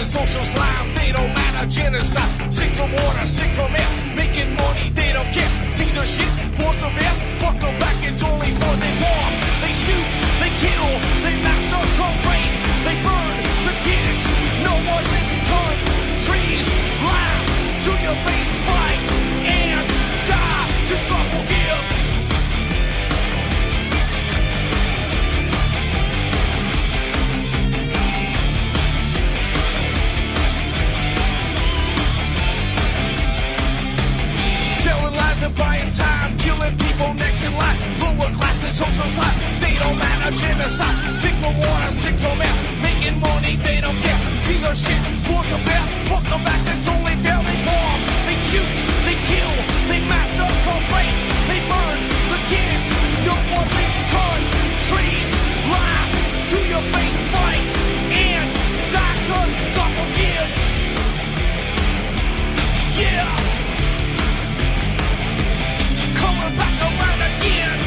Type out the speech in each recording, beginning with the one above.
and social slime, they don't matter. Genocide, sick from water, sick from air. Making money, they don't care. Caesar shit, force of air. Fuck them back, it's only for they bomb. They shoot, they kill, they massacre, rape. They burn the kids, no one leaves countries. Laugh to your face, fight and die, 'cause God forgives. Selling lies and buying time, killing people next in line. Lower class and social side, they don't matter. Genocide, sick from water, sick from air. Making money, they don't care. See their shit, force a bear. Fuck them back, that's only fair. They bomb, they shoot, they kill, they massacre, rape. They burn the kids, no one leaves countries. Lie to your face, fight and die, 'cause God forgives. Yeah. Coming back around again.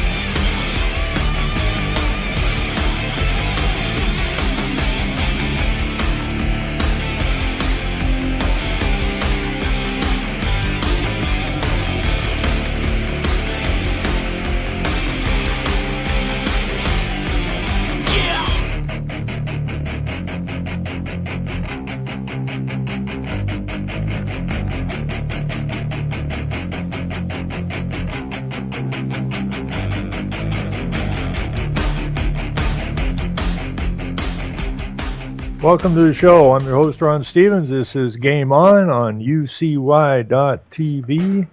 Welcome to the show. I'm your host, Ron Stevens. This is Game On UCY.TV.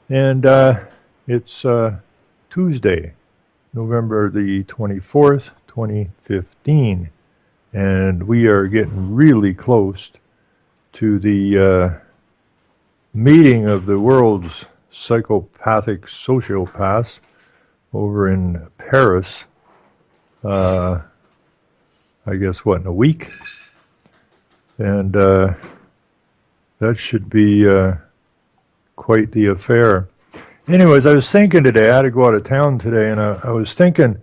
And it's Tuesday, November the 24th, 2015. And we are getting really close to the meeting of the world's psychopathic sociopaths over in Paris. I guess, in a week? And that should be quite the affair. Anyways, I was thinking today, I had to go out of town today, and I was thinking,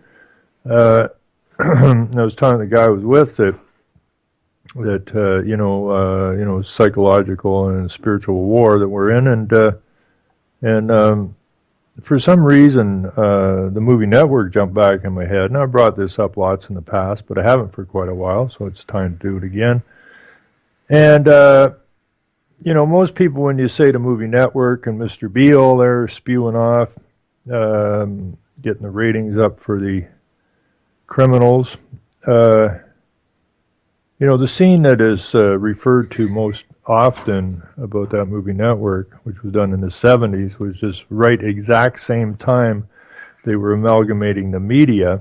I was telling the guy I was with that psychological and spiritual war that we're in, and for some reason, the movie Network jumped back in my head, and I brought this up lots in the past, but I haven't for quite a while, so it's time to do it again. And, most people, when you say the movie Network and Mr. Beale, they're spewing off, getting the ratings up for the criminals. The scene that is referred to most often about that movie Network, which was done in the 70s, was just right exact same time they were amalgamating the media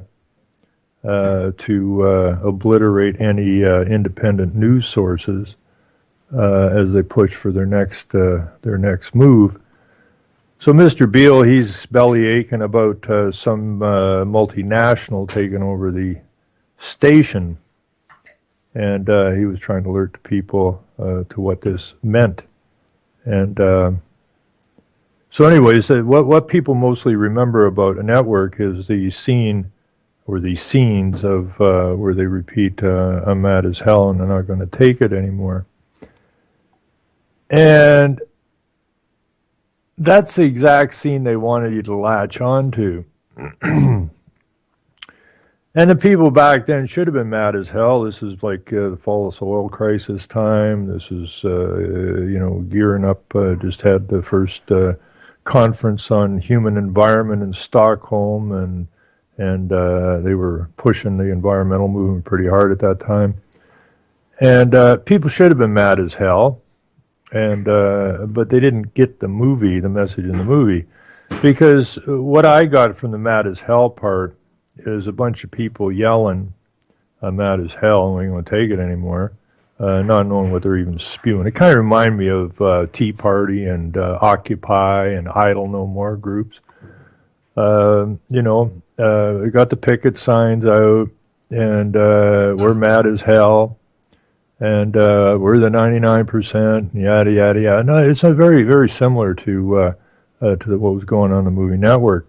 to obliterate any independent news sources as they push for their next move. So Mr. Beale, he's belly aching about some multinational taking over the station. And he was trying to alert the people to what this meant. And so anyways, what people mostly remember about a network is the scene or the scenes of where they repeat, I'm mad as hell and I'm not going to take it anymore. And that's the exact scene they wanted you to latch on to. And the people back then should have been mad as hell. This is like the fall of oil crisis time. This is, gearing up. Just had the first conference on human environment in Stockholm, and they were pushing the environmental movement pretty hard at that time. And people should have been mad as hell, but they didn't get the message in the movie, because what I got from the mad as hell part is a bunch of people yelling, I'm mad as hell, and we ain't going to take it anymore, not knowing what they're even spewing. It kind of reminded me of Tea Party and Occupy and Idle No More groups. We got the picket signs out, and we're mad as hell, and we're the 99%, yada, yada, yada. No, it's very, very similar to what was going on in the movie Network.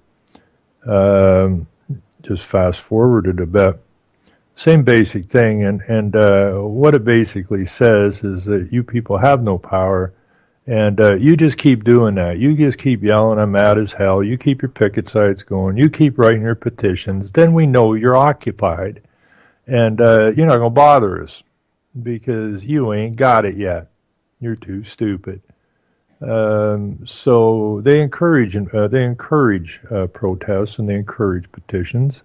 Just fast forwarded a bit. Same basic thing, and what it basically says is that you people have no power, and you just keep doing that. You just keep yelling, "I'm mad as hell." You keep your picket sites going. You keep writing your petitions. Then we know you're occupied, and you're not going to bother us because you ain't got it yet. You're too stupid. So they encourage protests, and they encourage petitions.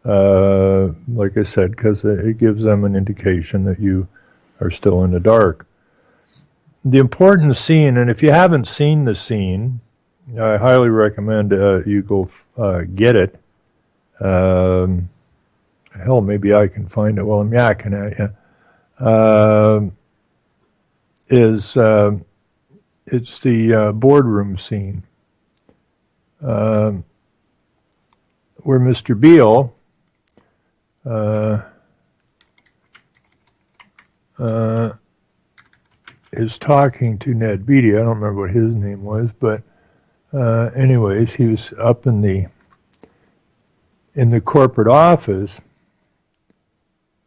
Like I said, because it gives them an indication that you are still in the dark. The important scene, and if you haven't seen the scene, I highly recommend you go get it. Hell, maybe I can find it while I'm yakking at you. It's the boardroom scene where Mr. Beale is talking to Ned Beatty. I don't remember what his name was, but anyways, he was up in the corporate office,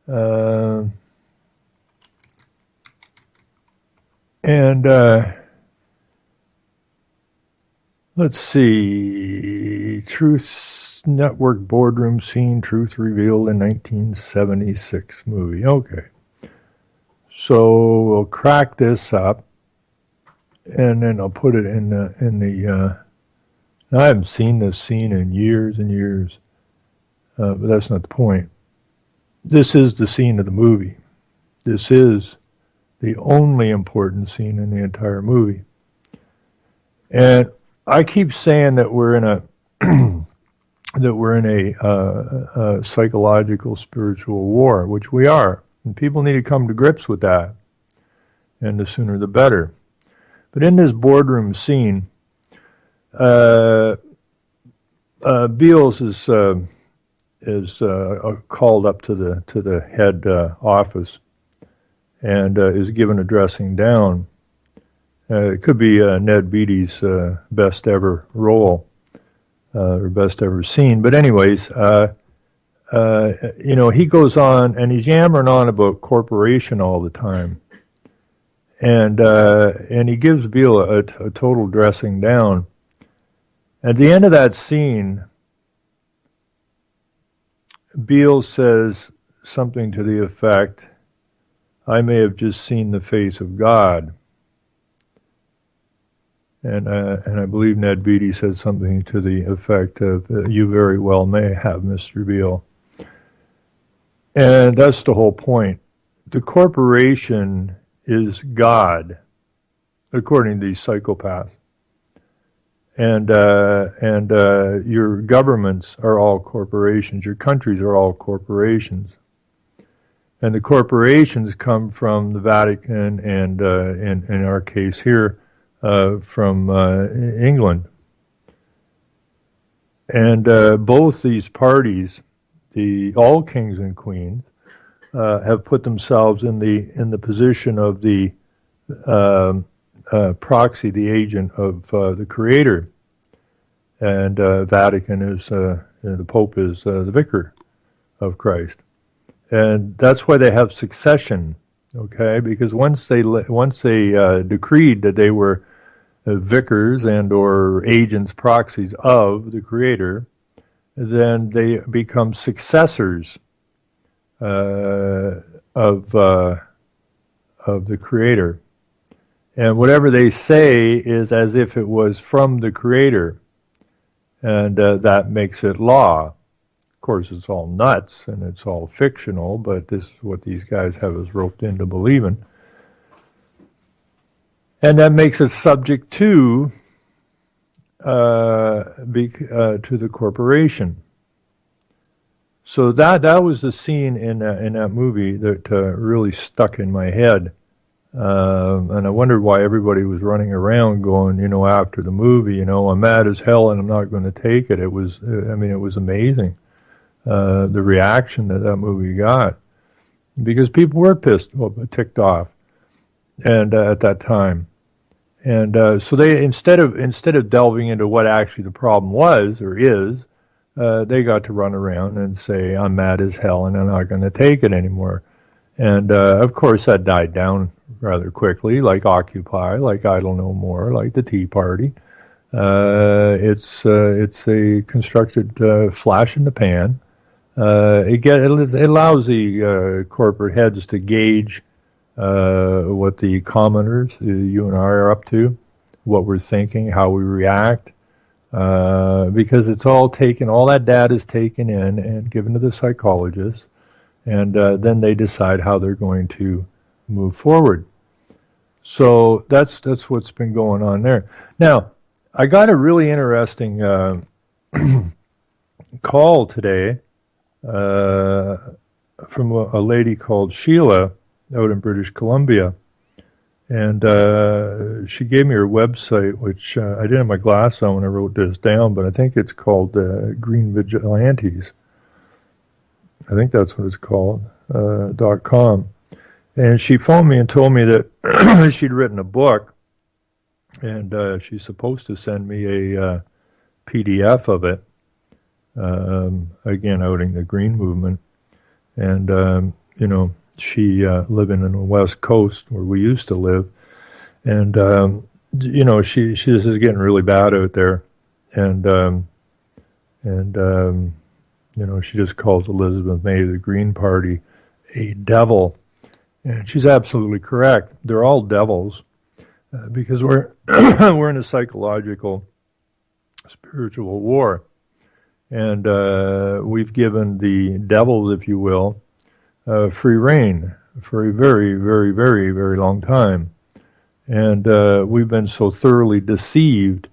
and let's see, Truth Network boardroom scene, truth revealed in 1976 movie. Okay. So we'll crack this up, and then I'll put it in the. I haven't seen this scene in years and years, but that's not the point. This is the scene of the movie. This is the only important scene in the entire movie. And I keep saying that we're in a psychological, spiritual war, which we are. And people need to come to grips with that. And the sooner the better. But in this boardroom scene, Beals is called up to the head office and is given a dressing down. It could be Ned Beatty's best ever role. Or best ever scene. But anyways, he goes on and he's yammering on about corporation all the time. And he gives Beale a total dressing down. At the end of that scene, Beale says something to the effect, "I may have just seen the face of God." And I believe Ned Beatty said something to the effect of, "You very well may have, Mr. Beale." And that's the whole point. The corporation is God, according to these psychopaths. And your governments are all corporations. Your countries are all corporations. And the corporations come from the Vatican and, in our case here, from England. And both these parties, all kings and queens, have put themselves in the position of the proxy, the agent of the Creator. And Vatican is, the Pope is the vicar of Christ. And that's why they have succession, okay? Because once they decreed that they were vicars and or agents, proxies of the Creator, then they become successors of the Creator. And whatever they say is as if it was from the Creator, and that makes it law. Of course, it's all nuts and it's all fictional, but this is what these guys have us roped into believing. And that makes it subject to the corporation. So that was the scene in that movie that really stuck in my head. And I wondered why everybody was running around going, after the movie, I'm mad as hell and I'm not going to take it. It was amazing, the reaction that movie got. Because people were ticked off, and at that time. And so they, instead of delving into what actually the problem was or is, they got to run around and say, I'm mad as hell and I'm not going to take it anymore. And of course, that died down rather quickly, like Occupy, like Idle No More, like the Tea Party. It's a constructed flash in the pan. It allows the corporate heads to gauge what the commoners, you and I, are up to, what we're thinking, how we react, because it's all that data is taken in and given to the psychologists, and then they decide how they're going to move forward. So that's what's been going on there. Now, I got a really interesting call today from a lady called Sheila out in British Columbia. And she gave me her website, which I didn't have my glass on when I wrote this down, but I think it's called Green Vigilantes. I think that's what it's called, .com. And she phoned me and told me that she'd written a book, and she's supposed to send me a PDF of it, again, outing the Green Movement. And, she living in the West Coast where we used to live, and she this is getting really bad out there, and she just calls Elizabeth May of the Green Party a devil, and she's absolutely correct. They're all devils because we're we're in a psychological, spiritual war, and we've given the devils, if you will, free reign for a very, very, very, very long time. And we've been so thoroughly deceived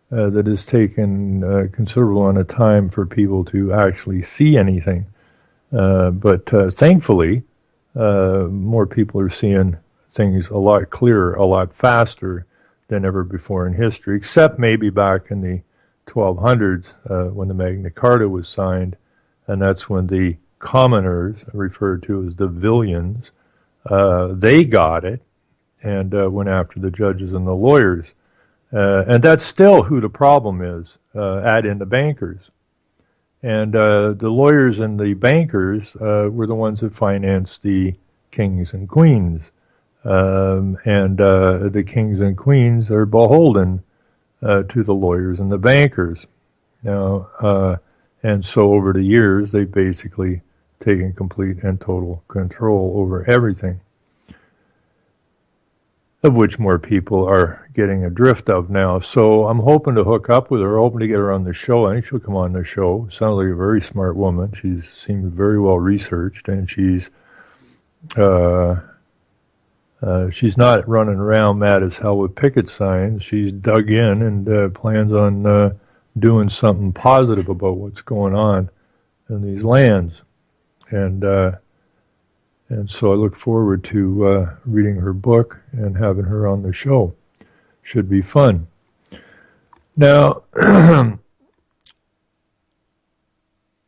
that it's taken a considerable amount of time for people to actually see anything. But thankfully, more people are seeing things a lot clearer, a lot faster than ever before in history, except maybe back in the 1200s when the Magna Carta was signed, and that's when the commoners, referred to as the Villians, they got it and went after the judges and the lawyers. And that's still who the problem is, add in the bankers. And the lawyers and the bankers were the ones that financed the kings and queens. And the kings and queens are beholden to the lawyers and the bankers. Now, and so over the years, they've basically taken complete and total control over everything, of which more people are getting a drift of now. So I'm hoping to hook up with her, hoping to get her on the show. I think she'll come on the show. Sounds like a very smart woman. She seems very well researched, and she's not running around mad as hell with picket signs. She's dug in and plans on doing something positive about what's going on in these lands. And so I look forward to reading her book and having her on the show. Should be fun. Now,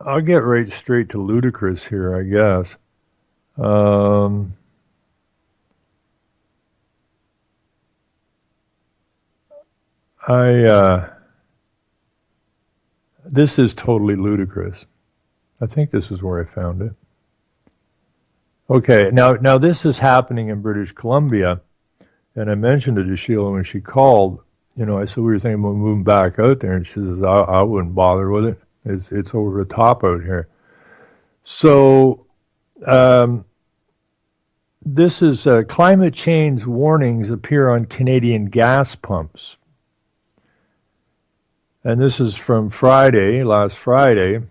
I'll get right straight to ludicrous here, I guess. This is totally ludicrous. I think this is where I found it. Okay, now this is happening in British Columbia, and I mentioned it to Sheila when she called. I said we were thinking about moving back out there, and she says I wouldn't bother with it. It's over the top out here. So this is climate change warnings appear on Canadian gas pumps. And this is from last Friday,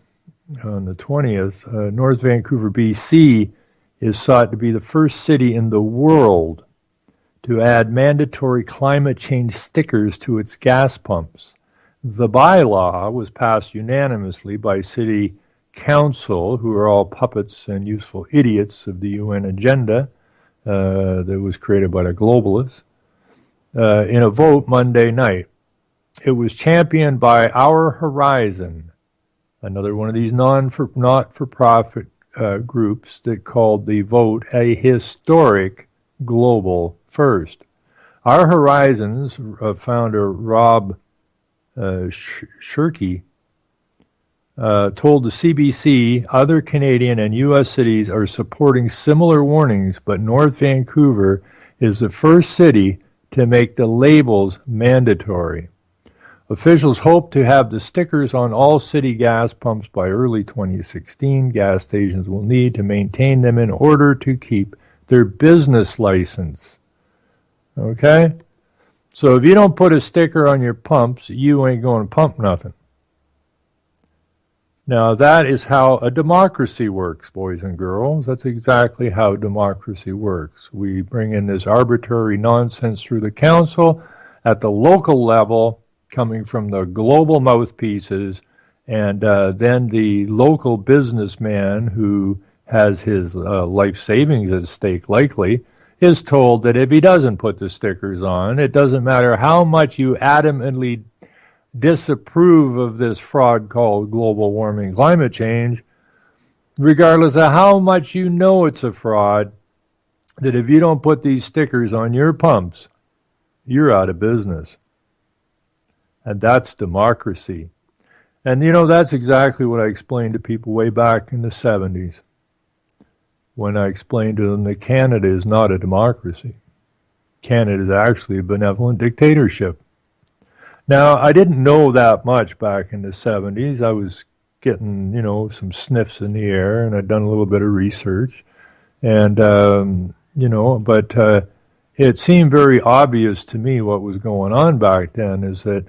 on the 20th. North Vancouver, BC is sought to be the first city in the world to add mandatory climate change stickers to its gas pumps. The bylaw was passed unanimously by City Council, who are all puppets and useful idiots of the UN agenda that was created by the globalists, in a vote Monday night. It was championed by Our Horizon, another one of these not-for-profit groups that called the vote a historic global first. Our Horizon's founder, Rob Shirky, told the CBC other Canadian and U.S. cities are supporting similar warnings, but North Vancouver is the first city to make the labels mandatory. Officials hope to have the stickers on all city gas pumps by early 2016. Gas stations will need to maintain them in order to keep their business license. Okay? So if you don't put a sticker on your pumps, you ain't going to pump nothing. Now that is how a democracy works, boys and girls. That's exactly how democracy works. We bring in this arbitrary nonsense through the council at the local level, coming from the global mouthpieces, and then the local businessman who has his life savings at stake likely is told that if he doesn't put the stickers on, it doesn't matter how much you adamantly disapprove of this fraud called global warming climate change, regardless of how much you know it's a fraud, that if you don't put these stickers on your pumps, you're out of business. And that's democracy. And you know, that's exactly what I explained to people way back in the 70s, when I explained to them that Canada is not a democracy. Canada is actually a benevolent dictatorship. Now, I didn't know that much back in the 70s. I was getting, you know, some sniffs in the air, and I'd done a little bit of research. And, you know, but it seemed very obvious to me what was going on back then is that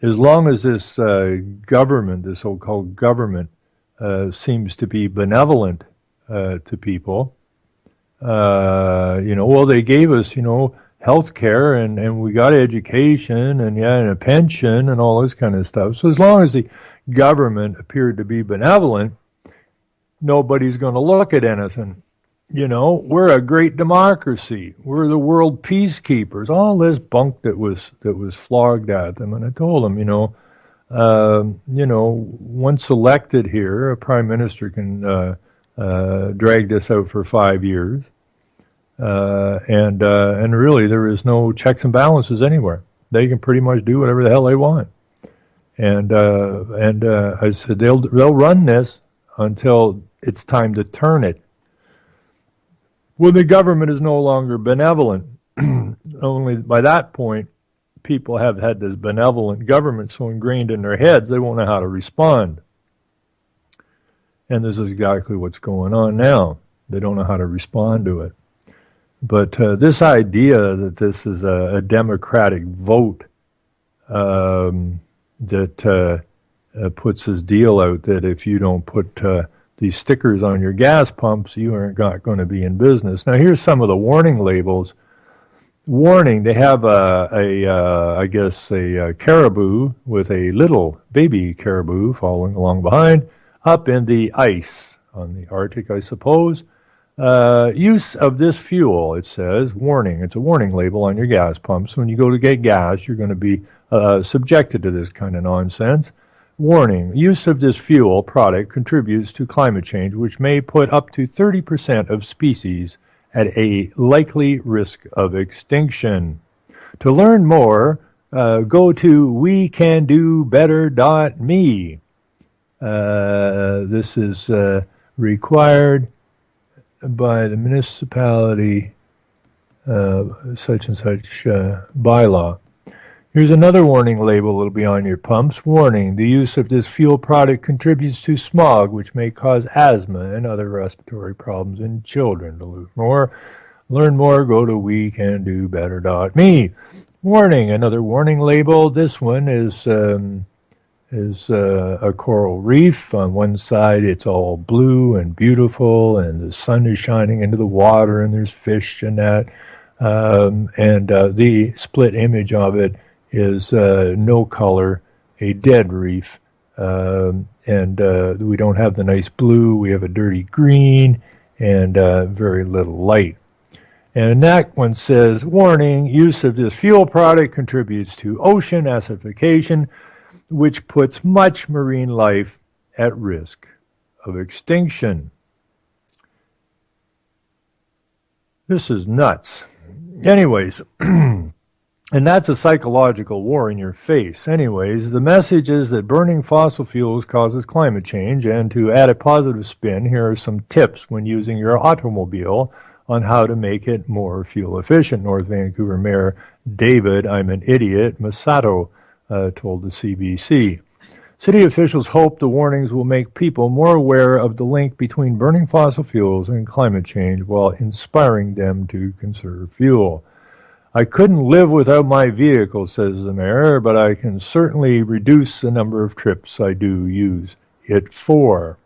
as long as this government, this so-called government, seems to be benevolent to people, you know, well, they gave us, you know, health care and we got education and a pension and all this kind of stuff. So as long as the government appeared to be benevolent, nobody's going to look at anything. You know, we're a great democracy. We're the world peacekeepers. All this bunk that was flogged at them. And I told them, you know, once elected here, a prime minister can drag this out for 5 years. And really, there is no checks and balances anywhere. They can pretty much do whatever the hell they want. And I said they'll run this until it's time to turn it. When the government is no longer benevolent, only by that point, people have had this benevolent government so ingrained in their heads they won't know how to respond. And this is exactly what's going on now. They don't know how to respond to it. But this idea that this is a democratic vote that puts this deal out that if you don't put these stickers on your gas pumps, you aren't going to be in business. Now, here's some of the warning labels. Warning, they have I guess a caribou with a little baby caribou following along behind up in the ice on the Arctic, I suppose. Use of this fuel, it says, warning. It's a warning label on your gas pumps. When you go to get gas, you're going to be subjected to this kind of nonsense. Warning, use of this fuel product contributes to climate change, which may put up to 30% of species at a likely risk of extinction. To learn more, go to wecandobetter.me. This is required by the municipality, such and such bylaw. Here's another warning label that'll be on your pumps. Warning, the use of this fuel product contributes to smog, which may cause asthma and other respiratory problems in children. To learn more, go to wecandobetter.me. Warning, another warning label. This one is a coral reef. On one side, it's all blue and beautiful, and the sun is shining into the water, and there's fish in that. The split image of it is no color, a dead reef. We don't have the nice blue. We have a dirty green and very little light. And that one says, warning, use of this fuel product contributes to ocean acidification, which puts much marine life at risk of extinction. This is nuts. Anyways, And that's a psychological war in your face. Anyways, the message is that burning fossil fuels causes climate change, and to add a positive spin, here are some tips when using your automobile on how to make it more fuel efficient. North Vancouver Mayor David, I'm an idiot, Masato told the CBC. City officials hope the warnings will make people more aware of the link between burning fossil fuels and climate change while inspiring them to conserve fuel. I couldn't live without my vehicle, says the mayor, but I can certainly reduce the number of trips I do use it for.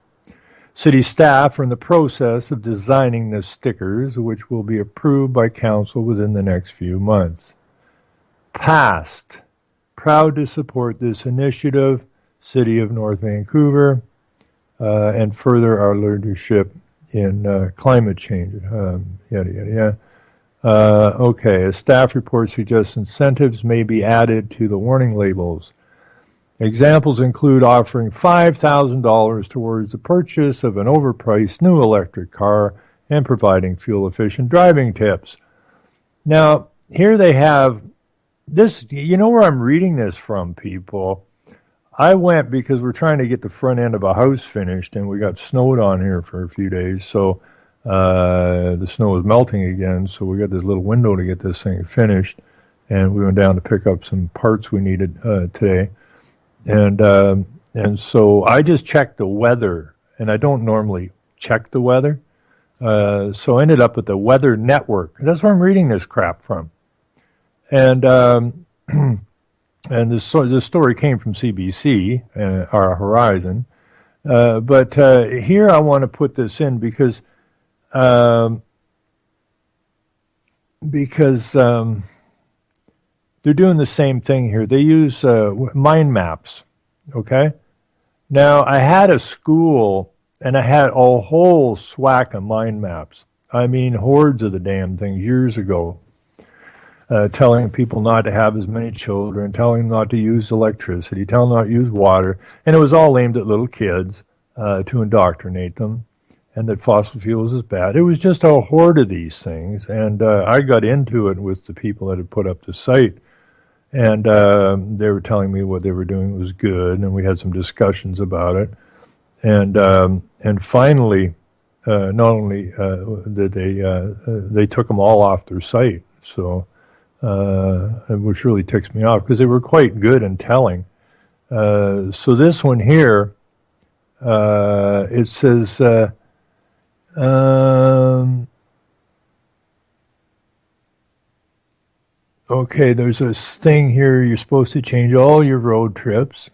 City staff are in the process of designing the stickers, which will be approved by council within the next few months. Past. Proud to support this initiative, City of North Vancouver, and further our leadership in climate change. Yada, yada, yada. Okay, a staff report suggests incentives may be added to the warning labels. Examples include offering $5,000 towards the purchase of an overpriced new electric car and providing fuel-efficient driving tips. Now, here they have this, you know where I'm reading this from, people? I went because we're trying to get the front end of a house finished, and we got snowed on here for a few days, so the snow was melting again, so we got this little window to get this thing finished, and we went down to pick up some parts we needed today, and so I just checked the weather, and I don't normally check the weather, so I ended up at the Weather Network. That's where I'm reading this crap from, and this story came from CBC, our Horizon, but here I want to put this in because they're doing the same thing here. They use mind maps, okay? Now, I had a school, and I had a whole swack of mind maps. I mean, hordes of the damn things years ago, telling people not to have as many children, telling them not to use electricity, telling them not to use water, and it was all aimed at little kids to indoctrinate them, and that fossil fuels is bad. It was just a horde of these things, and I got into it with the people that had put up the site, and they were telling me what they were doing was good, and we had some discussions about it, and finally, not only did they took them all off their site, so which really ticks me off because they were quite good in telling. So this one here, it says. Okay, there's this thing here. You're supposed to change all your road trips.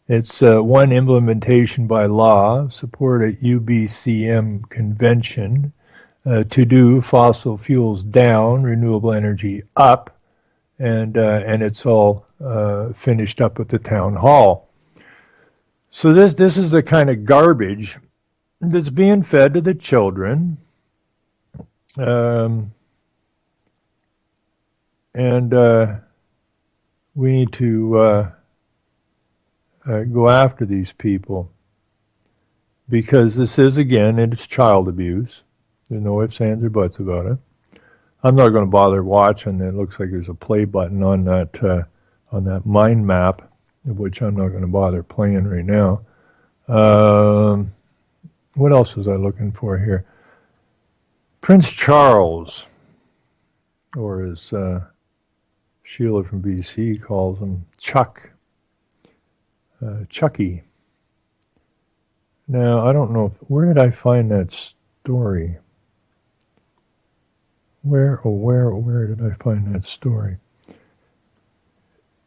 It's one implementation by law, support at UBCM convention to do fossil fuels down, renewable energy up, and it's all finished up at the town hall. So this is the kind of garbage that's being fed to the children, and we need to go after these people because this is, again, it's child abuse. There's no ifs, ands, or buts about it. I'm not going to bother watching. It looks like there's a play button on that mind map, which I'm not going to bother playing right now. What else was I looking for here? Prince Charles, or as Sheila from BC calls him, Chucky. Now, I don't know, where did I find that story? Where did I find that story?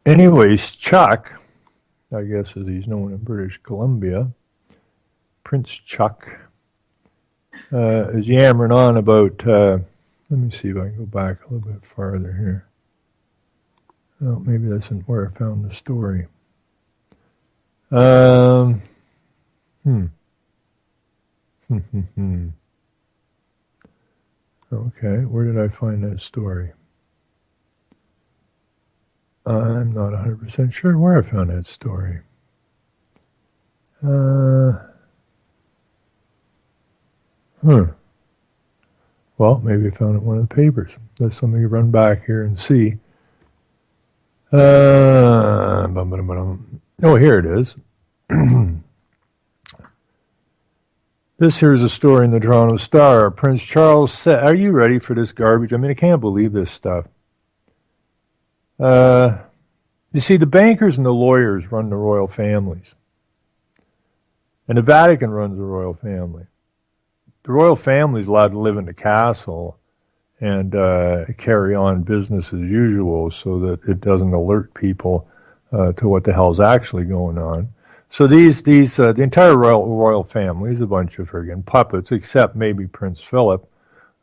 Anyways, Chuck, I guess as he's known in British Columbia, Prince Chuck, is yammering on about, let me see if I can go back a little bit farther here. Oh, maybe that's where I found the story. Okay, where did I find that story? I'm not 100% sure where I found that story. Well, maybe I found it in one of the papers. Let me run back here and see. Oh, here it is. This here's a story in the Toronto Star. Prince Charles said, are you ready for this garbage? I mean, I can't believe this stuff. You see, the bankers and the lawyers run the royal families. And the Vatican runs the royal family. The royal family is allowed to live in the castle and carry on business as usual so that it doesn't alert people to what the hell's actually going on. So the entire royal family is a bunch of friggin' puppets, except maybe Prince Philip,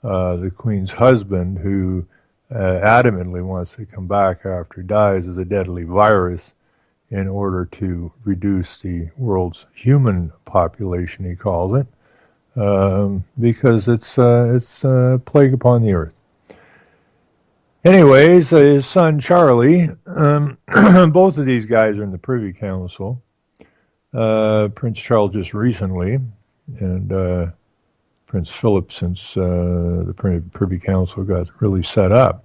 the Queen's husband, who adamantly wants to come back after he dies as a deadly virus in order to reduce the world's human population, he calls it, because it's a plague upon the earth. Anyways, his son Charlie, both of these guys are in the Privy Council. Prince Charles just recently, and Prince Philip since the Privy Council got really set up.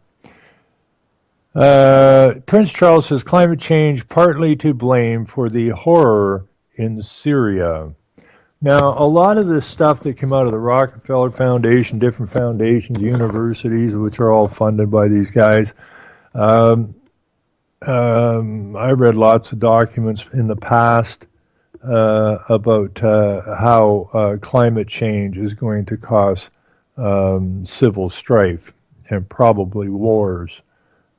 Prince Charles says climate change partly to blame for the horror in Syria. Now, a lot of this stuff that came out of the Rockefeller Foundation, different foundations, universities, which are all funded by these guys, I read lots of documents in the past about how climate change is going to cause civil strife and probably wars.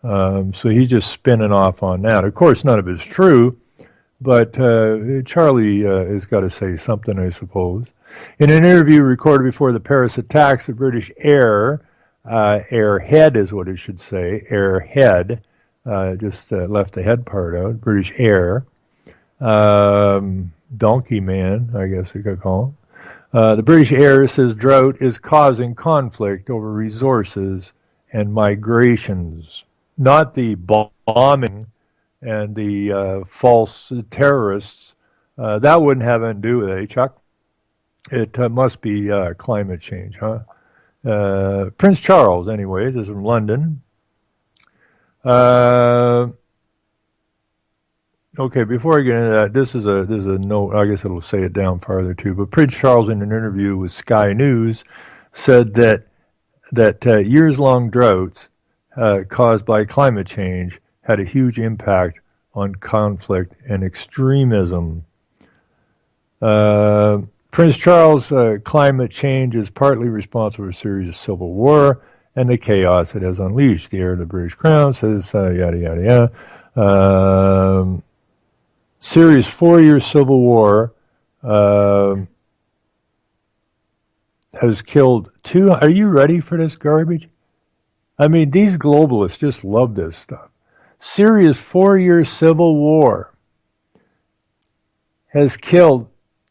So he's just spinning off on that. Of course, none of it's true, but Charlie has got to say something, I suppose. In an interview recorded before the Paris attacks, the British airhead is what it should say, airhead, just left the head part out, British Air, donkey man, I guess you could call him. The British Air says drought is causing conflict over resources and migrations, not the bombing and the false terrorists. That wouldn't have anything to do with it, Chuck. It must be climate change, huh? Prince Charles, anyways, is from London. Okay, before I get into that, this is a note. I guess it'll say it down farther too. But Prince Charles, in an interview with Sky News, said that years-long droughts caused by climate change had a huge impact on conflict and extremism. Prince Charles, climate change is partly responsible for a series of civil war and the chaos it has unleashed. The heir of the British Crown says, yada, yada, yada. Syria's 4-year civil war has killed two. Are you ready for this garbage? I mean, these globalists just love this stuff. Syria's 4-year civil war has killed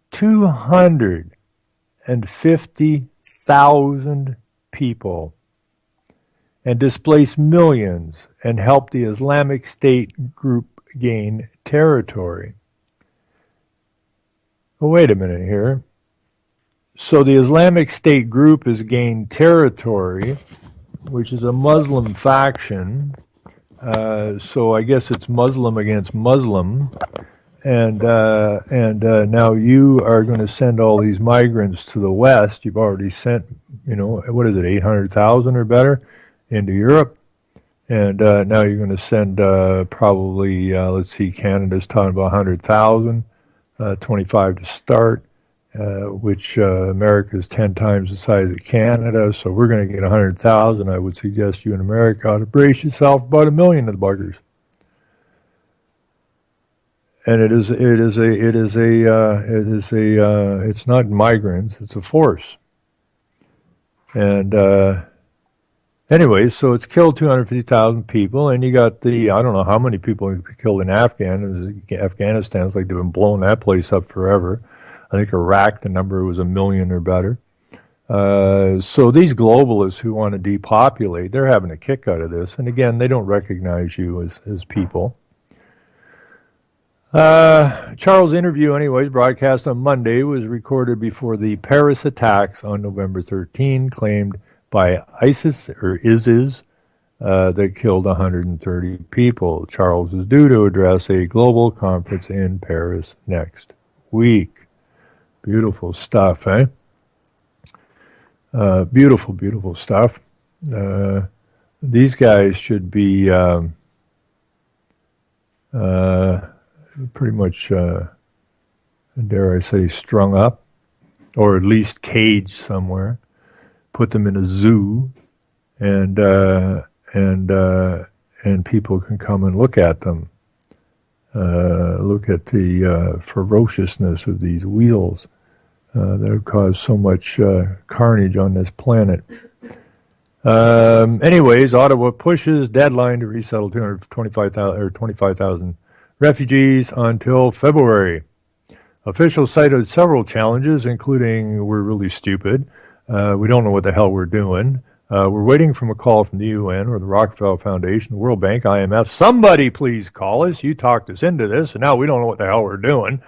250,000 people and displaced millions and helped the Islamic State group gain territory. Well, wait a minute here. So the Islamic State group has gained territory, which is a Muslim faction. So I guess it's Muslim against Muslim. And now you are going to send all these migrants to the West. You've already sent, what is it, 800,000 or better into Europe. And now you're going to send probably, let's see, Canada's talking about 100,000, 25 to start, which America is 10 times the size of Canada. So we're going to get 100,000. I would suggest you in America ought to brace yourself about 1 million of the buggers. And it's not migrants, it's a force. And anyways, so it's killed 250,000 people, and you got I don't know how many people killed in Afghanistan. It's like they've been blowing that place up forever. I think Iraq, the number was 1 million or better. So these globalists who want to depopulate, they're having a kick out of this. And again, they don't recognize you as people. Charles' interview, anyways, broadcast on Monday, was recorded before the Paris attacks on November 13, claimed by ISIS, that killed 130 people. Charles is due to address a global conference in Paris next week. Beautiful stuff, eh? Beautiful, beautiful stuff. These guys should be pretty much, dare I say, strung up, or at least caged somewhere. Put them in a zoo, and people can come and look at them. Look at the ferociousness of these wheels that have caused so much carnage on this planet. Anyways, Ottawa pushes deadline to resettle 25,000 refugees until February. Officials cited several challenges, including we're really stupid, we don't know what the hell we're doing, we're waiting for a call from the UN or the Rockefeller Foundation, the World Bank, IMF. Somebody please call us. You talked us into this, and now we don't know what the hell we're doing.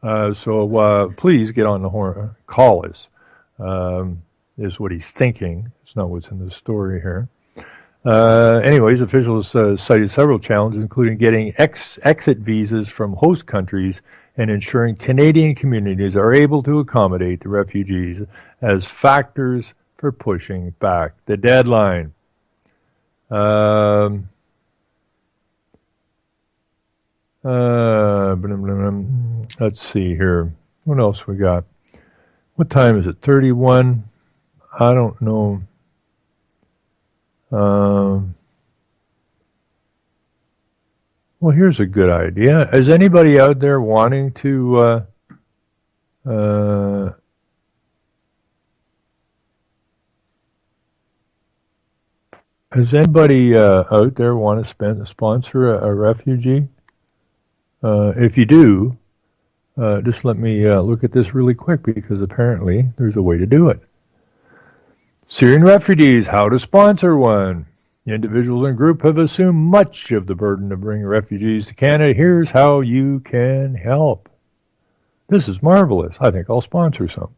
So please get on the horn. Call us, is what he's thinking. It's not what's in the story here. Anyways, officials cited several challenges, including getting exit visas from host countries and ensuring Canadian communities are able to accommodate the refugees as factors for pushing back the deadline. Let's see here. What else we got? What time is it? 31? I don't know. Well, here's a good idea. Is anybody out there wanting to does anybody out there want to sponsor a refugee? If you do, just let me look at this really quick, because apparently there's a way to do it. Syrian refugees, how to sponsor one. Individuals and group have assumed much of the burden of bringing refugees to Canada. Here's how you can help. This is marvelous. I think I'll sponsor some.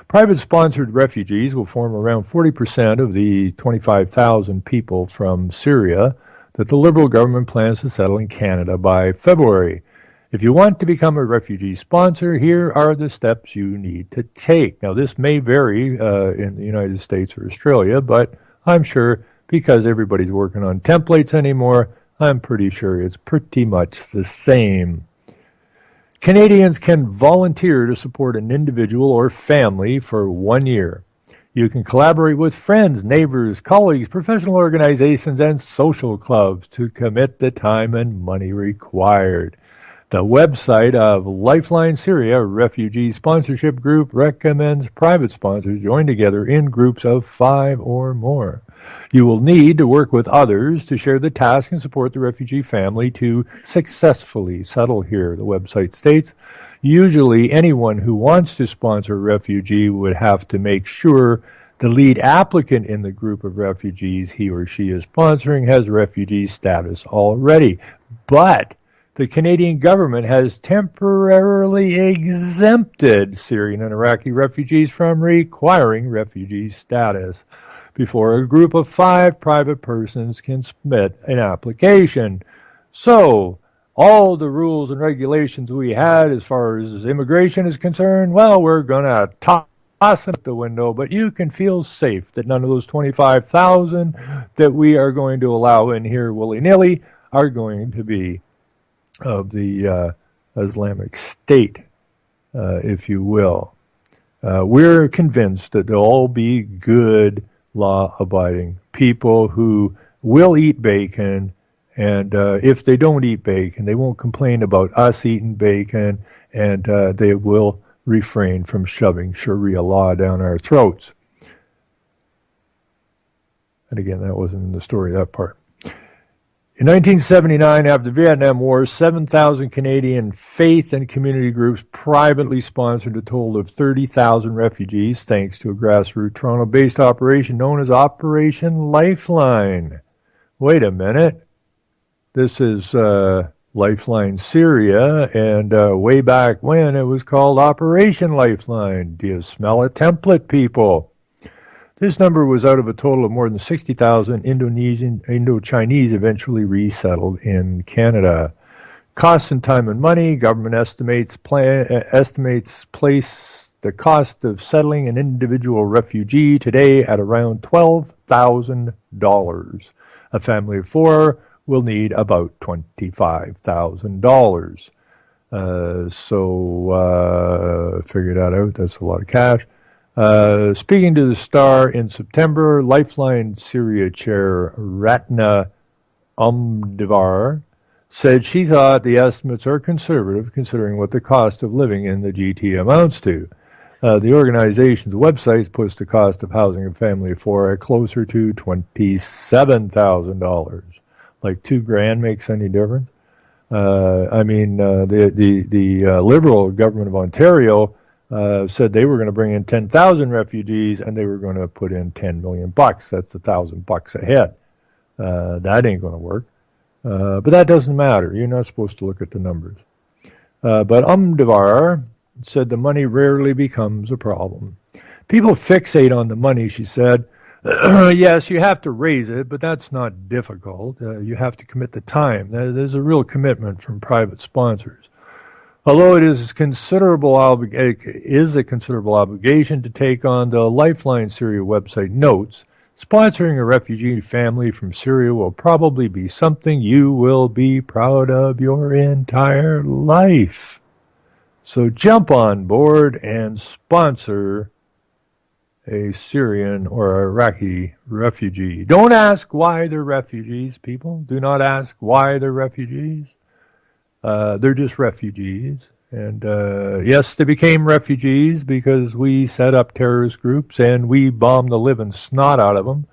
Private sponsored refugees will form around 40% of the 25,000 people from Syria that the Liberal government plans to settle in Canada by February. If you want to become a refugee sponsor, here are the steps you need to take. Now, this may vary in the United States or Australia, but I'm sure because everybody's working on templates anymore, I'm pretty sure it's pretty much the same. Canadians can volunteer to support an individual or family for 1 year. You can collaborate with friends, neighbors, colleagues, professional organizations, and social clubs to commit the time and money required. The website of Lifeline Syria Refugee Sponsorship Group recommends private sponsors join together in groups of 5 or more. You will need to work with others to share the task and support the refugee family to successfully settle here, the website states. Usually, anyone who wants to sponsor a refugee would have to make sure the lead applicant in the group of refugees he or she is sponsoring has refugee status already. But the Canadian government has temporarily exempted Syrian and Iraqi refugees from requiring refugee status before a group of 5 private persons can submit an application. So, all the rules and regulations we had as far as immigration is concerned, well, we're going to toss them out the window, but you can feel safe that none of those 25,000 that we are going to allow in here willy-nilly are going to be of the Islamic State, if you will. We're convinced that they'll all be good, law-abiding people who will eat bacon, and if they don't eat bacon, they won't complain about us eating bacon, and they will refrain from shoving Sharia law down our throats. And again, that wasn't in the story, that part. In 1979, after the Vietnam War, 7,000 Canadian faith and community groups privately sponsored a total of 30,000 refugees, thanks to a grassroots Toronto-based operation known as Operation Lifeline. Wait a minute. This is Lifeline Syria, and way back when it was called Operation Lifeline. Do you smell a template, people? This number was out of a total of more than 60,000 Indo-Chinese eventually resettled in Canada. Costs in time and money. Government estimates place the cost of settling an individual refugee today at around $12,000. A family of four will need about $25,000. Figure that out. That's a lot of cash. Speaking to the Star in September, Lifeline Syria chair Ratna Umdivar said she thought the estimates are conservative considering what the cost of living in the GT amounts to. The organization's website puts the cost of housing a family of four at closer to $27,000. Like $2,000 makes any difference? The Liberal government of Ontario said they were going to bring in 10,000 refugees and they were going to put in $10 million. That's $1,000 a head. That ain't going to work. But that doesn't matter. You're not supposed to look at the numbers. But Umdivar said the money rarely becomes a problem. People fixate on the money, she said. Yes, you have to raise it, but that's not difficult. You have to commit the time. There's a real commitment from private sponsors. Although it is a considerable obligation to take on, the Lifeline Syria website notes, sponsoring a refugee family from Syria will probably be something you will be proud of your entire life. So jump on board and sponsor a Syrian or Iraqi refugee. Don't ask why they're refugees, people. Do not ask why they're refugees. They're just refugees. And yes, they became refugees because we set up terrorist groups and we bombed the living snot out of them.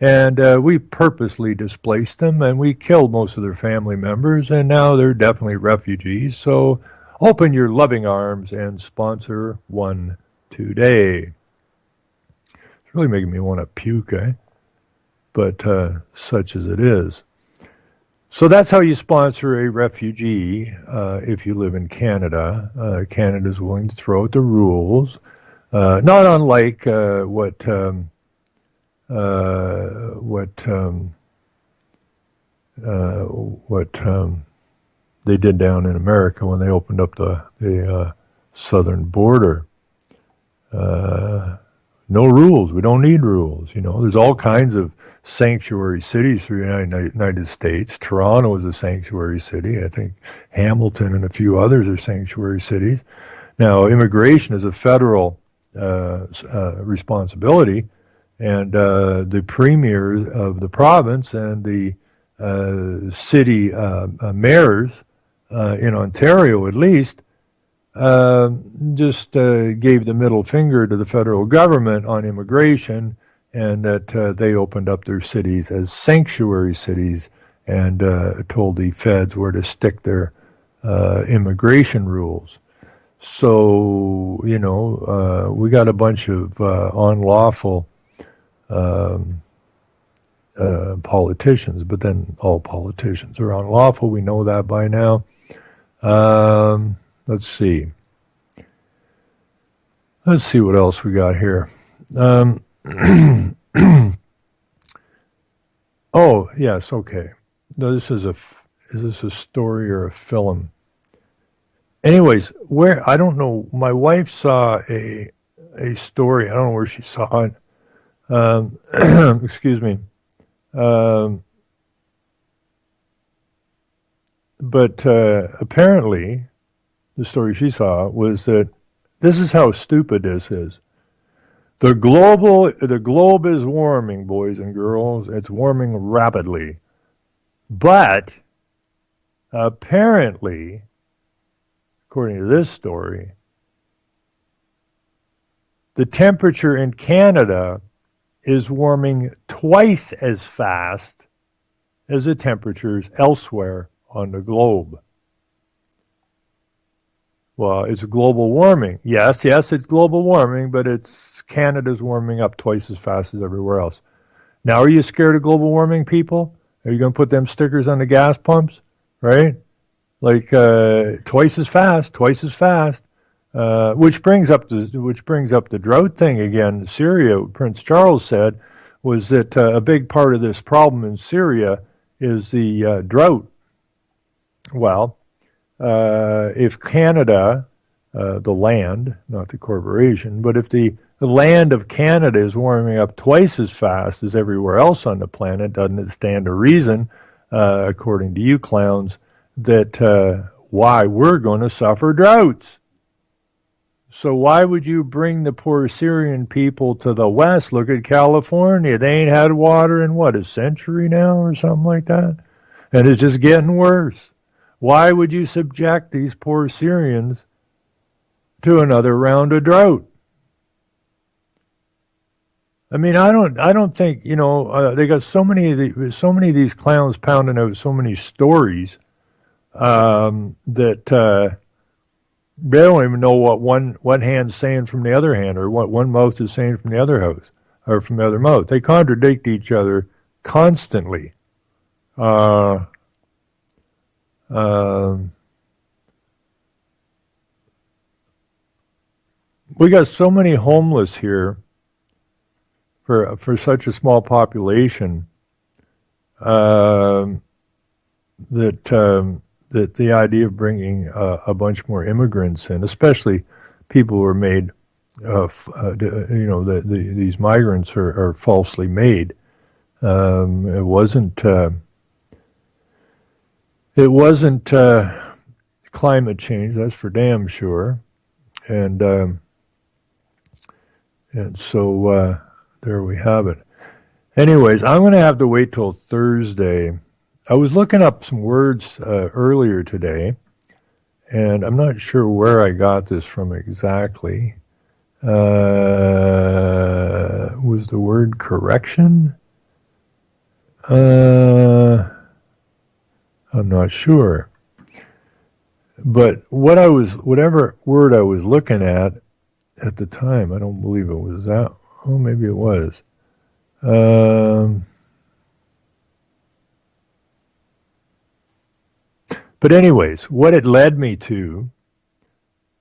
And we purposely displaced them and we killed most of their family members. And now they're definitely refugees. So open your loving arms and sponsor one today. It's really making me want to puke, but such as it is. So that's how you sponsor a refugee if you live in Canada. Canada's willing to throw out the rules, not unlike what they did down in America when they opened up the southern border. No rules. We don't need rules. You know, there's all kinds of sanctuary cities through the United States. Toronto is a sanctuary city. I think Hamilton and a few others are sanctuary cities. Now, immigration is a federal responsibility, and the premier of the province and the city mayors in Ontario, at least, just gave the middle finger to the federal government on immigration, and that they opened up their cities as sanctuary cities and told the feds where to stick their immigration rules. So, you know, we got a bunch of unlawful politicians, but then all politicians are unlawful. We know that by now. Let's see. Let's see what else we got here. Oh, yes, okay. No, is this a story or a film? Anyways, I don't know. My wife saw a story. I don't know where she saw it. Excuse me. But apparently, the story she saw was that this is how stupid this is. The globe is warming, boys and girls. It's warming rapidly. But apparently, according to this story, the temperature in Canada is warming twice as fast as the temperatures elsewhere on the globe. Well, it's global warming. Yes, it's global warming, but Canada's warming up twice as fast as everywhere else. Now, are you scared of global warming, people? Are you going to put them stickers on the gas pumps, right? Like twice as fast. Which brings up the drought thing again. Syria, Prince Charles said, was that a big part of this problem in Syria is the drought. Well, if Canada, the land, not the corporation, but if the land of Canada is warming up twice as fast as everywhere else on the planet, doesn't it stand to reason, according to you clowns, that why we're going to suffer droughts? So why would you bring the poor Syrian people to the west? Look at California. They ain't had water in, what, a century now or something like that? And it's just getting worse. Why would you subject these poor Syrians to another round of drought? I mean, I don't think, they got so many of these clowns pounding out so many stories that they don't even know what one hand's saying from the other hand, or what one mouth is saying from the other house, or from the other mouth. They contradict each other constantly. We got so many homeless here for such a small population that the idea of bringing a bunch more immigrants in, especially people who are made, these migrants are falsely made. It wasn't climate change, that's for damn sure, and so there we have it. Anyways, I'm going to have to wait till Thursday. I was looking up some words earlier today, and I'm not sure where I got this from exactly. Was the word correction? I'm not sure. But whatever word I was looking at the time, I don't believe it was that. Oh, maybe it was. But anyways, what it led me to,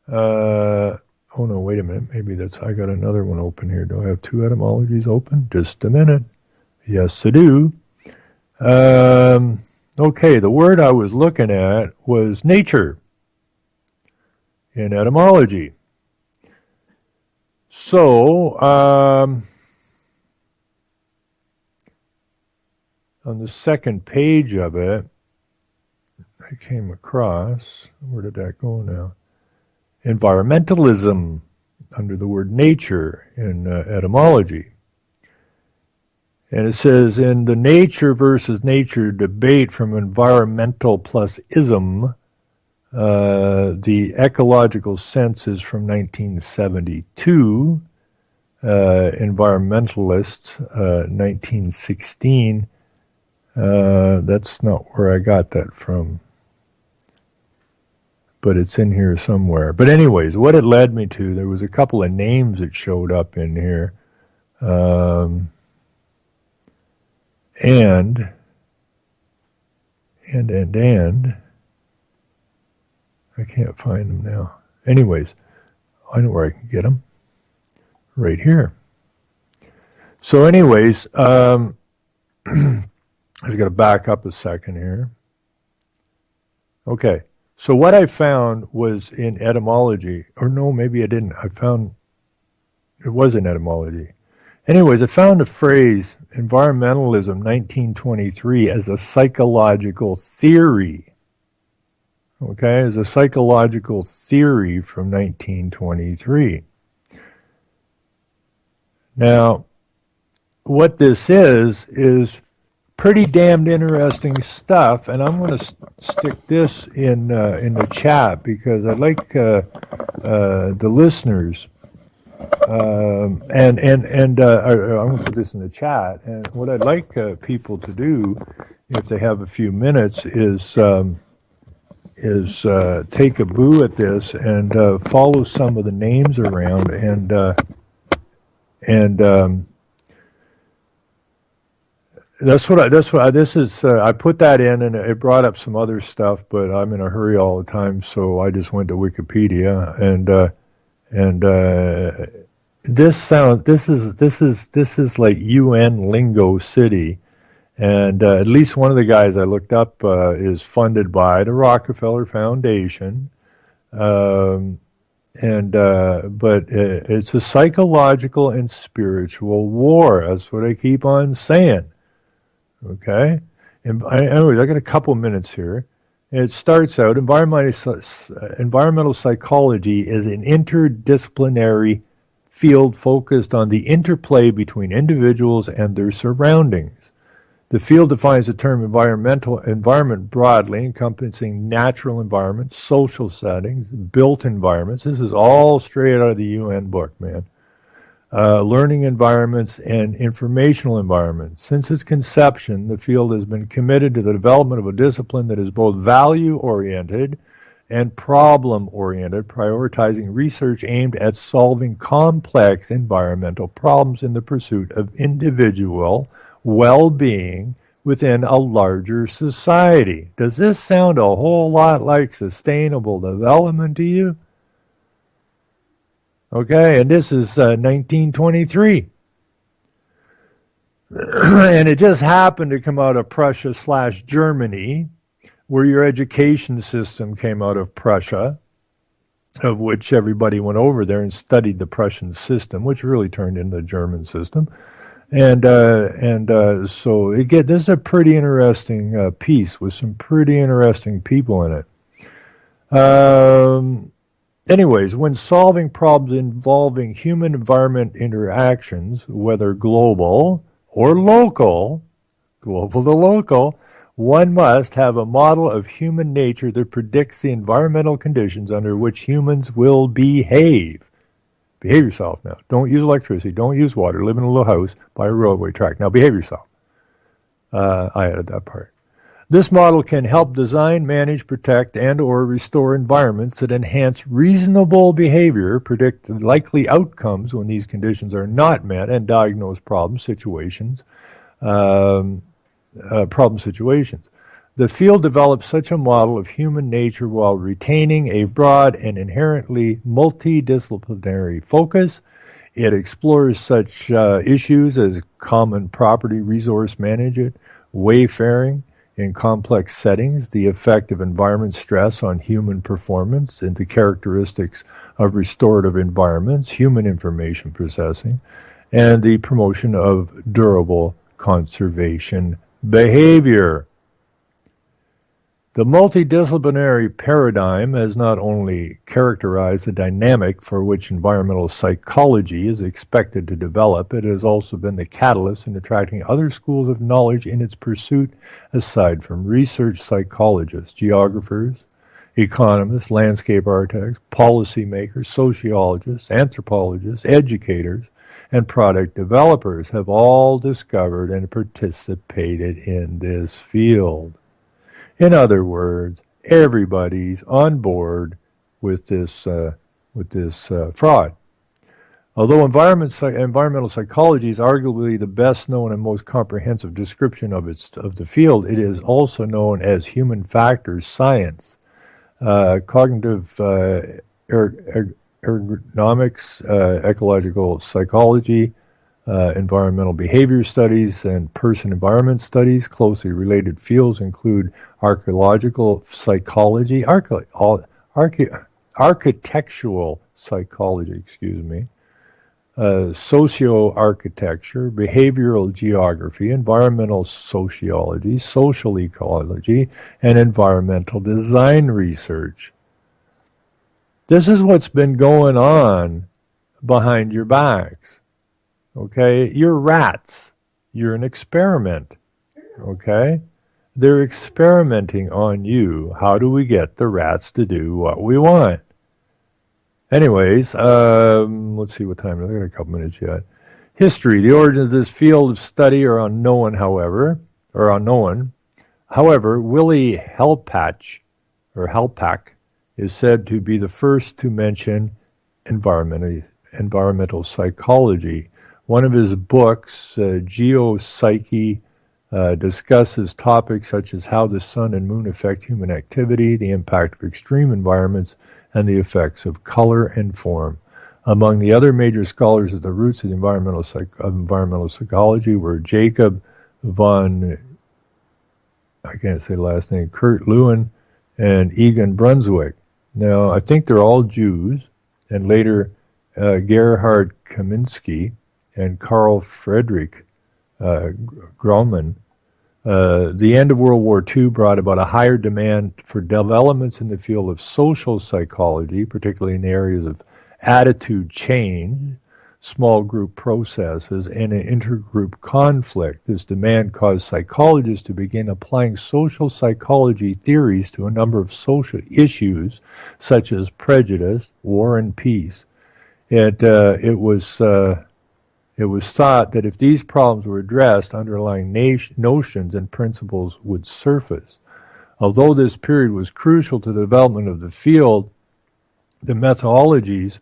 oh no, wait a minute, maybe I got another one open here. Do I have two etymologies open? Just a minute. Yes, I do. Okay, the word I was looking at was nature in etymology. So, on the second page of it, I came across, where did that go now? Environmentalism under the word nature in etymology. And it says, in the nature versus nature debate from environmental plus ism, the ecological census from 1972, environmentalists, 1916, that's not where I got that from, but it's in here somewhere. But anyways, what it led me to, there was a couple of names that showed up in here, and I can't find them now. Anyways, I know where I can get them. Right here. So anyways, I just got to back up a second here. Okay, so what I found was in etymology, or no, maybe I didn't. I found it was in etymology. Anyways, I found a phrase, environmentalism 1923, as a psychological theory. Okay, as a psychological theory from 1923. Now, what this is pretty damned interesting stuff, and I'm going to stick this in the chat because I'd like the listeners, and I'm going to put this in the chat. And what I'd like people to do, if they have a few minutes, is take a boo at this and follow some of the names around and I put that in, and it brought up some other stuff, but I'm in a hurry all the time, so I just went to Wikipedia, and And this is like UN lingo city. And at least one of the guys I looked up is funded by the Rockefeller Foundation. But it's a psychological and spiritual war. That's what I keep on saying. Okay? And anyways, I got a couple minutes here. It starts out, environmental psychology is an interdisciplinary field focused on the interplay between individuals and their surroundings. The field defines the term environment broadly, encompassing natural environments, social settings, built environments. This is all straight out of the UN book, man. Learning environments and informational environments. Since its conception, the field has been committed to the development of a discipline that is both value-oriented and problem-oriented, prioritizing research aimed at solving complex environmental problems in the pursuit of individual well-being within a larger society. Does this sound a whole lot like sustainable development to you? Okay, and this is 1923. And it just happened to come out of Prussia/Germany, where your education system came out of Prussia, of which everybody went over there and studied the Prussian system, which really turned into the German system. So this is a pretty interesting piece with some pretty interesting people in it. Anyways, when solving problems involving human-environment interactions, whether global or local, global to local, one must have a model of human nature that predicts the environmental conditions under which humans will behave. Behave yourself now. Don't use electricity. Don't use water. Live in a little house by a railway track. Now behave yourself. I added that part. This model can help design, manage, protect, and or restore environments that enhance reasonable behavior, predict the likely outcomes when these conditions are not met, and diagnose problem situations. The field develops such a model of human nature while retaining a broad and inherently multidisciplinary focus. It explores such issues as common property resource management, wayfaring in complex settings, the effect of environment stress on human performance, and the characteristics of restorative environments, human information processing, and the promotion of durable conservation behavior. The multidisciplinary paradigm has not only characterized the dynamic for which environmental psychology is expected to develop, it has also been the catalyst in attracting other schools of knowledge in its pursuit, aside from research psychologists, geographers, economists, landscape architects, policymakers, sociologists, anthropologists, educators, and product developers have all discovered and participated in this field. In other words, everybody's on board with this fraud. Although environmental psychology is arguably the best known and most comprehensive description of the field, it is also known as human factors science, cognitive ergonomics, ecological psychology, environmental behavior studies, and person-environment studies. Closely related fields include archaeological psychology, architectural psychology, socio-architecture, behavioral geography, environmental sociology, social ecology, and environmental design research. This is what's been going on behind your backs. Okay, you're rats. You're an experiment. Okay, they're experimenting on you. How do we get the rats to do what we want? Anyways, let's see what time. I've got a couple minutes yet. History. The origins of this field of study are unknown. However, Willie Halpak is said to be the first to mention environmental psychology. One of his books, Geopsyche, discusses topics such as how the sun and moon affect human activity, the impact of extreme environments, and the effects of color and form. Among the other major scholars at the roots of the environmental psychology were Jacob von, I can't say the last name, Kurt Lewin and Egon Brunswick. Now, I think they're all Jews, and later Gerhard Kaminsky and Carl Friedrich Grauman. The end of World War II brought about a higher demand for developments in the field of social psychology, particularly in the areas of attitude change, small group processes, and intergroup conflict. This demand caused psychologists to begin applying social psychology theories to a number of social issues, such as prejudice, war, and peace. It was thought that if these problems were addressed, underlying notions and principles would surface. Although this period was crucial to the development of the field, the methodologies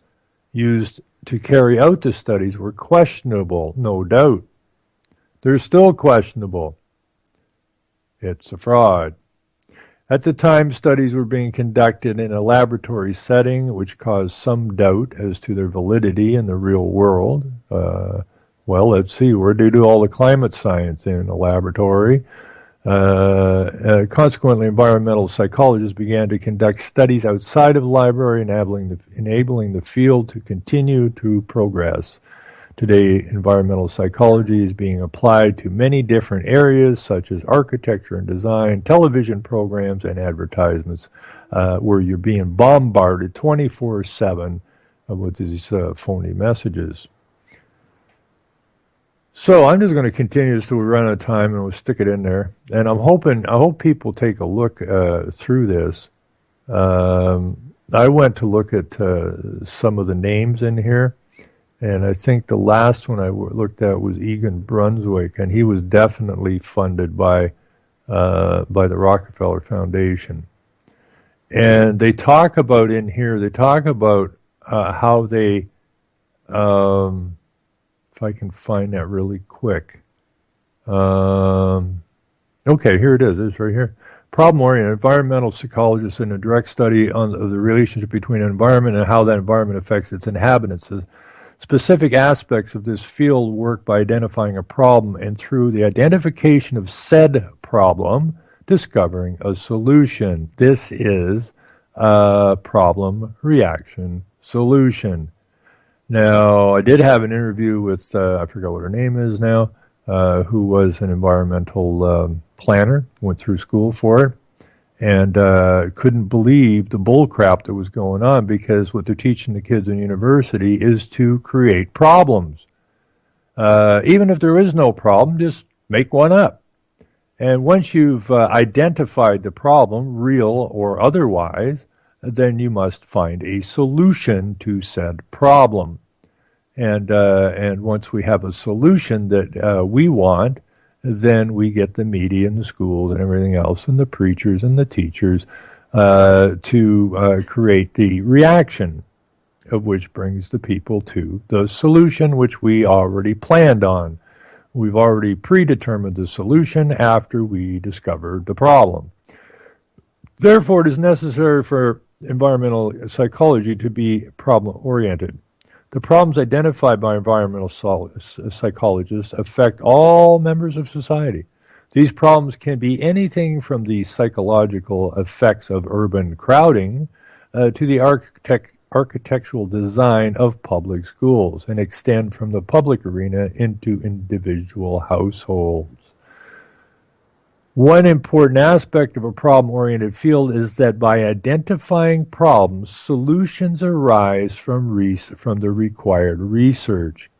used to carry out the studies were questionable, no doubt. They're still questionable. It's a fraud. At the time, studies were being conducted in a laboratory setting, which caused some doubt as to their validity in the real world. Well, let's see, where do you do all the climate science in a laboratory? Consequently, environmental psychologists began to conduct studies outside of the library, enabling the field to continue to progress. Today, environmental psychology is being applied to many different areas, such as architecture and design, television programs, and advertisements, where you're being bombarded 24/7 with these phony messages. So I'm just going to continue as till we run out of time, and we'll stick it in there. And I hope people take a look through this. I went to look at some of the names in here, and I think the last one I looked at was Egon Brunswick, and he was definitely funded by the Rockefeller Foundation. And they talk about in here, how they, if I can find that really quick. Okay, here it is. It's right here. Problem-oriented environmental psychologists in a direct study of the relationship between an environment and how that environment affects its inhabitants. Specific aspects of this field work by identifying a problem and through the identification of said problem, discovering a solution. This is a problem, reaction, solution. Now, I did have an interview with, I forgot what her name is now, who was an environmental planner, went through school for it, and couldn't believe the bull crap that was going on, because what they're teaching the kids in university is to create problems. Even if there is no problem, just make one up. And once you've identified the problem, real or otherwise, then you must find a solution to said problem. And once we have a solution that we want, then we get the media and the schools and everything else and the preachers and the teachers to create the reaction, of which brings the people to the solution, which we already planned on. We've already predetermined the solution after we discovered the problem. Therefore, it is necessary for environmental psychology to be problem-oriented. The problems identified by environmental psychologists affect all members of society. These problems can be anything from the psychological effects of urban crowding to the architectural design of public schools, and extend from the public arena into individual households. One important aspect of a problem-oriented field is that by identifying problems, solutions arise from the required research.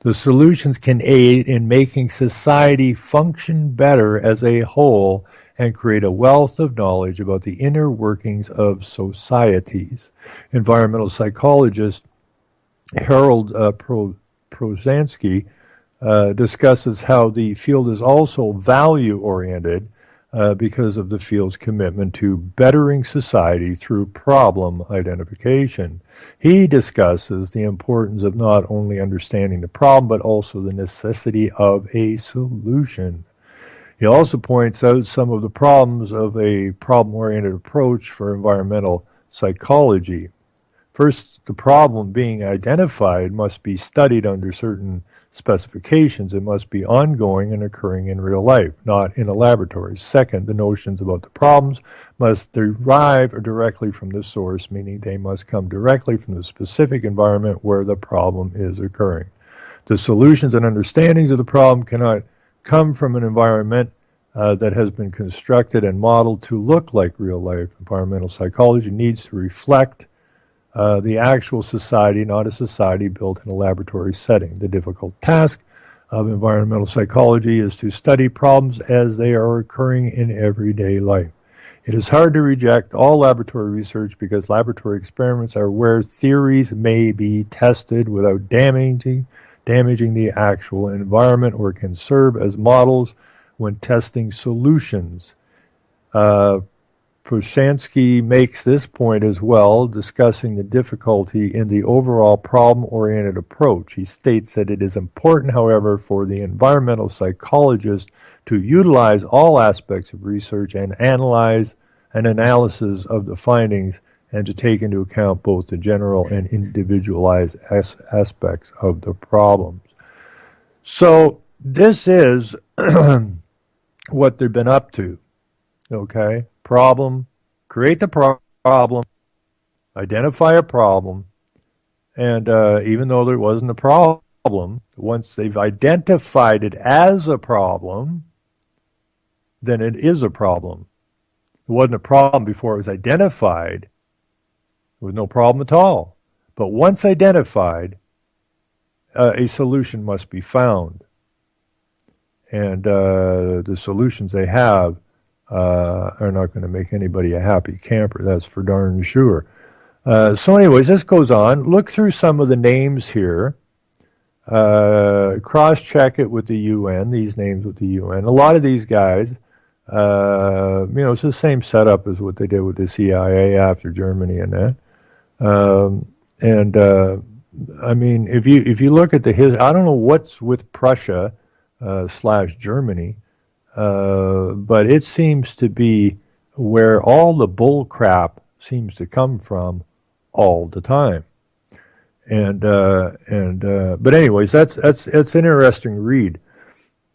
The solutions can aid in making society function better as a whole and create a wealth of knowledge about the inner workings of societies. Environmental psychologist Harold Prozansky discusses how the field is also value-oriented because of the field's commitment to bettering society through problem identification. He discusses the importance of not only understanding the problem, but also the necessity of a solution. He also points out some of the problems of a problem-oriented approach for environmental psychology. First, the problem being identified must be studied under certain specifications. It must be ongoing and occurring in real life, not in a laboratory. Second, the notions about the problems must derive directly from the source, meaning they must come directly from the specific environment where the problem is occurring. The solutions and understandings of the problem cannot come from an environment that has been constructed and modeled to look like real life. Environmental psychology needs to reflect the actual society, not a society built in a laboratory setting. The difficult task of environmental psychology is to study problems as they are occurring in everyday life. It is hard to reject all laboratory research because laboratory experiments are where theories may be tested without damaging the actual environment, or can serve as models when testing solutions. Prushansky makes this point as well, discussing the difficulty in the overall problem-oriented approach. He states that it is important, however, for the environmental psychologist to utilize all aspects of research and analysis of the findings, and to take into account both the general and individualized aspects of the problems. So this is what they've been up to, okay? Problem, create the problem, identify a problem, and even though there wasn't a problem, once they've identified it as a problem, then it is a problem. It wasn't a problem before it was identified. There was no problem at all. But once identified, a solution must be found. And the solutions they have are not going to make anybody a happy camper, that's for darn sure. So anyways, this goes on. Look through some of the names here. Cross-check it with the UN, these names with the UN. A lot of these guys, it's the same setup as what they did with the CIA after Germany and that. I mean, if you look at the history, I don't know what's with Prussia / Germany, but it seems to be where all the bull crap seems to come from all the time. But anyways, that's an interesting read.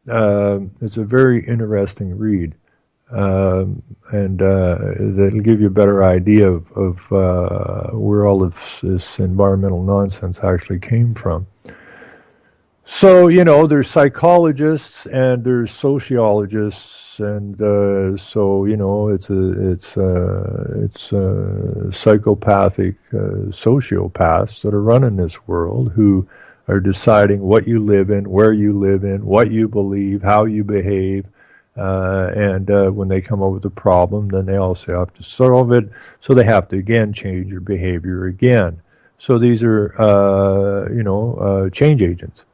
It's a very interesting read. That'll give you a better idea of where all of this environmental nonsense actually came from. So, there's psychologists and there's sociologists, and it's psychopathic sociopaths that are running this world, who are deciding what you live in, where you live in, what you believe, how you behave. When they come up with a problem, then they also have to solve it. So they have to again change your behavior again. So these are, change agents.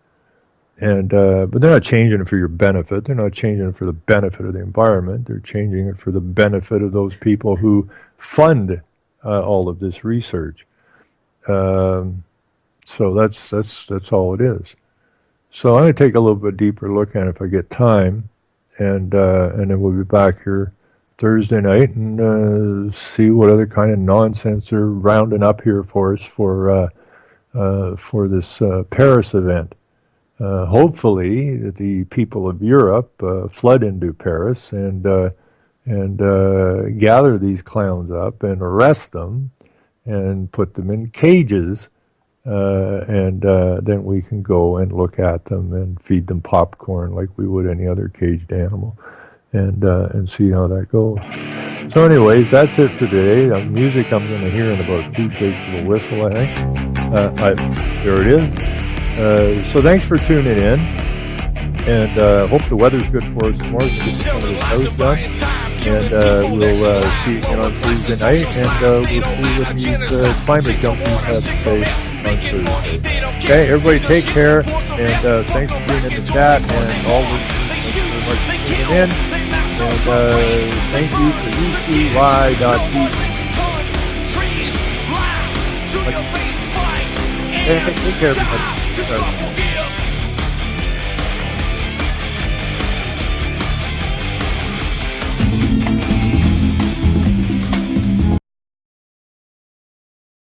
But they're not changing it for your benefit. They're not changing it for the benefit of the environment. They're changing it for the benefit of those people who fund all of this research. So that's all it is. So I'm going to take a little bit deeper look at it if I get time. And then we'll be back here Thursday night and see what other kind of nonsense they're rounding up here for us for this Paris event. Hopefully, the people of Europe flood into Paris and gather these clowns up and arrest them and put them in cages. Then we can go and look at them and feed them popcorn like we would any other caged animal, and see how that goes. So anyways, that's it for today. Music I'm going to hear in about 2 shakes of a whistle, I think. There it is. So thanks for tuning in, and hope the weather's good for us tomorrow. So get some of this house done. And we'll see you again on Thursday night, and we'll see what these climate junkies have to say on Thursday. Okay, everybody take care, and thanks for being in the chat, and all this very much for tuning in. And thank you for UCY.TV. Take care, everybody.